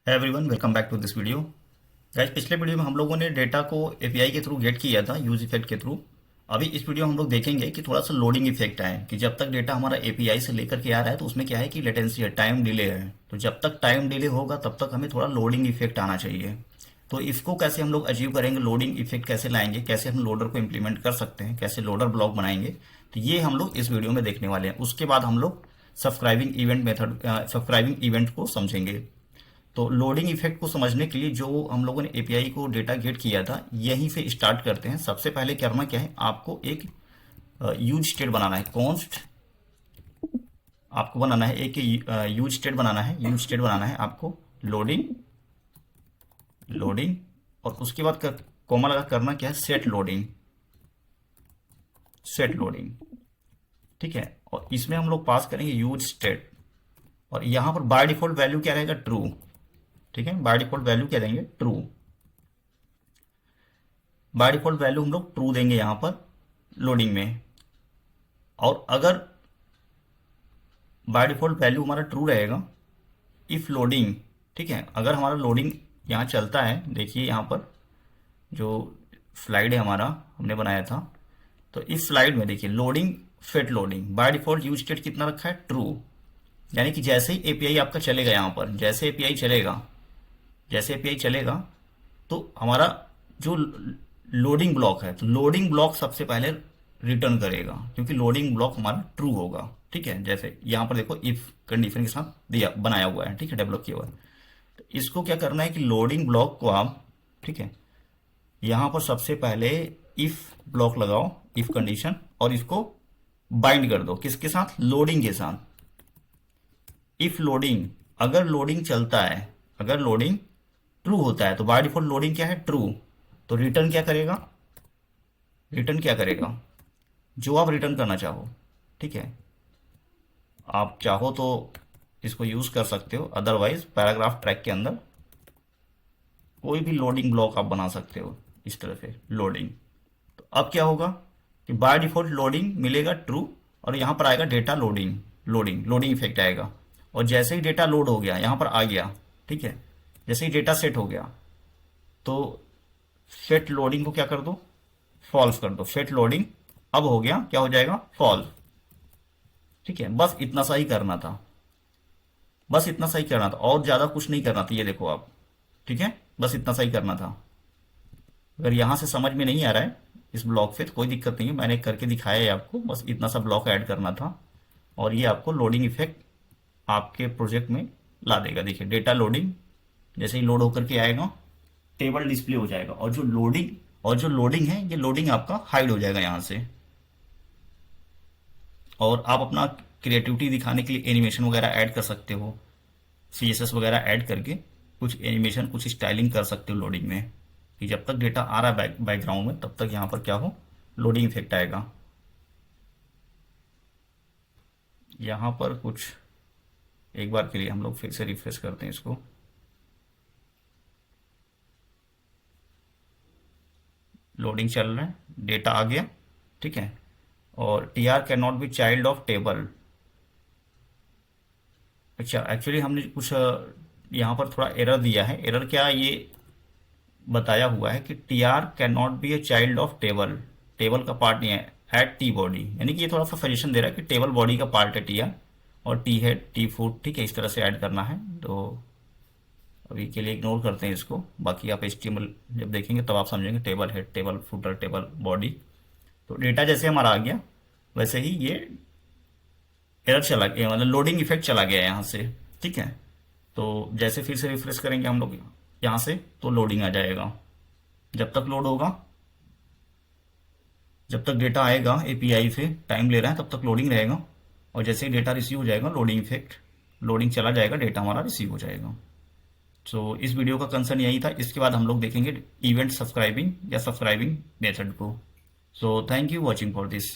Everyone welcome back to this video. Guys, पिछले video में हम लोगों ने डेटा को एपीआई के थ्रू गेट किया था यूज इफेक्ट के थ्रू। अभी इस वीडियो में हम लोग देखेंगे कि थोड़ा सा लोडिंग इफेक्ट आए कि जब तक डेटा हमारा एपीआई से लेकर के आ रहा है तो उसमें क्या है कि लेटेंसी है, टाइम डिले है। तो जब तक टाइम डिले होगा तब तक हमें थोड़ा लोडिंग इफेक्ट आना चाहिए। तो इसको कैसे हम लोग अचीव करेंगे, लोडिंग इफेक्ट कैसे लाएंगे, कैसे हम लोडर को इम्प्लीमेंट कर सकते हैं, कैसे लोडर ब्लॉक बनाएंगे, तो ये हम लोग इस वीडियो में देखने वाले हैं। उसके बाद हम लोग subscribing event method, subscribing event को समझेंगे। तो लोडिंग इफेक्ट को समझने के लिए जो हम लोगों ने एपीआई को डेटा गेट किया था यहीं से स्टार्ट करते हैं। सबसे पहले करना क्या है, आपको एक यूज स्टेट बनाना है। कॉन्स्ट आपको बनाना है, एक यूज स्टेट बनाना है। यूज स्टेट बनाना है आपको लोडिंग लोडिंग और उसके बाद कॉमा लगा करना क्या है, सेट लोडिंग। सेट लोडिंग ठीक है। और इसमें हम लोग पास करेंगे यूज स्टेट और यहां पर बाय डिफॉल्ट वैल्यू क्या रहेगा, ट्रू। ठीक है, बाय डिफॉल्ट वैल्यू क्या देंगे, ट्रू। बाय डिफॉल्ट वैल्यू हम लोग ट्रू देंगे यहां पर लोडिंग में। और अगर बाय डिफॉल्ट वैल्यू हमारा ट्रू रहेगा, इफ लोडिंग, ठीक है, अगर हमारा लोडिंग यहाँ चलता है, देखिए यहाँ पर जो स्लाइड है हमारा हमने बनाया था, तो इस स्लाइड में देखिए loading fit loading by default use state कितना रखा है, ट्रू। यानी कि जैसे ही एपीआई आपका चलेगा, यहाँ पर जैसे एपीआई चलेगा, जैसे एपीआई चलेगा तो हमारा जो लोडिंग ब्लॉक है, तो लोडिंग ब्लॉक सबसे पहले रिटर्न करेगा क्योंकि लोडिंग ब्लॉक हमारा ट्रू होगा। ठीक है, जैसे यहाँ पर देखो इफ कंडीशन के साथ दिया बनाया हुआ है, ठीक है, डेवलप किया हुआ है। तो इसको क्या करना है कि लोडिंग ब्लॉक को आप, ठीक है, यहाँ पर सबसे पहले इफ ब्लॉक लगाओ, इफ कंडीशन, और इसको बाइंड कर दो किसके साथ, लोडिंग के साथ। इफ लोडिंग, अगर लोडिंग चलता है, अगर लोडिंग ट्रू होता है तो बाय डिफॉल्ट लोडिंग क्या है, ट्रू। तो रिटर्न क्या करेगा, रिटर्न क्या करेगा, जो आप रिटर्न करना चाहो। ठीक है, आप चाहो तो इसको यूज कर सकते हो, अदरवाइज पैराग्राफ ट्रैक के अंदर कोई भी लोडिंग ब्लॉक आप बना सकते हो इस तरह से लोडिंग। तो अब क्या होगा कि बाय डिफॉल्ट लोडिंग मिलेगा ट्रू और यहां पर आएगा डेटा लोडिंग, लोडिंग इफेक्ट आएगा। और जैसे ही डेटा लोड हो गया यहां पर आ गया, ठीक है, जैसे ही डेटा सेट हो गया तो सेट लोडिंग को क्या कर दो, फॉल्स कर दो। सेट लोडिंग अब हो गया, क्या हो जाएगा, फॉल्स। ठीक है, बस इतना सा ही करना था, बस इतना सा ही करना था, और ज्यादा कुछ नहीं करना था। ये देखो आप, ठीक है, बस इतना सा ही करना था। अगर यहां से समझ में नहीं आ रहा है इस ब्लॉक से तो कोई दिक्कत नहीं है, मैंने करके दिखाया है आपको, बस इतना सा ब्लॉक ऐड करना था और ये आपको लोडिंग इफेक्ट आपके प्रोजेक्ट में ला देगा। देखिए डेटा लोडिंग जैसे ही लोड होकर के आएगा टेबल डिस्प्ले हो जाएगा और जो लोडिंग है ये लोडिंग आपका हाइड हो जाएगा यहाँ से। और आप अपना क्रिएटिविटी दिखाने के लिए एनिमेशन वगैरह ऐड कर सकते हो, सीएसएस वगैरह ऐड करके कुछ एनिमेशन, कुछ स्टाइलिंग कर सकते हो लोडिंग में, कि जब तक डेटा आ रहा है बैकग्राउंड में तब तक यहाँ पर क्या हो, लोडिंग इफेक्ट आएगा। यहाँ पर कुछ एक बार के लिए हम लोग फिर से रिफ्रेश करते हैं इसको। लोडिंग चल रहा है, डेटा आ गया, ठीक है। और T R can not be child of table. अच्छा, एक्चुअली हमने कुछ यहाँ पर थोड़ा एरर दिया है। एरर क्या, ये बताया हुआ है कि T R can not be a child of table, table का पार्ट नहीं है, एट टी बॉडी। यानी कि ये थोड़ा सा सजेशन दे रहा है कि टेबल बॉडी का पार्ट है टी आर, और टी है टी फूड, ठीक है, इस तरह से ऐड करना है। तो अभी के लिए इग्नोर करते हैं इसको, बाकी आप HTML जब देखेंगे तब आप समझेंगे, table head, table footer, table body. तो डेटा जैसे हमारा आ गया वैसे ही ये एरर चला गया, मतलब लोडिंग इफेक्ट चला गया यहाँ से। ठीक है, तो जैसे फिर से रिफ्रेश करेंगे हम लोग यहाँ से तो लोडिंग आ जाएगा। जब तक लोड होगा, जब तक डेटा आएगा एपीआई से, टाइम ले रहा है तब तक लोडिंग रहेगा। और जैसे ही डेटा रिसीव हो जाएगा, लोडिंग इफेक्ट, लोडिंग चला जाएगा, डेटा हमारा रिसीव हो जाएगा। सो इस वीडियो का कंसर्न यही था। इसके बाद हम लोग देखेंगे इवेंट सब्सक्राइबिंग या सब्सक्राइबिंग मेथड को। So thank you watching for this.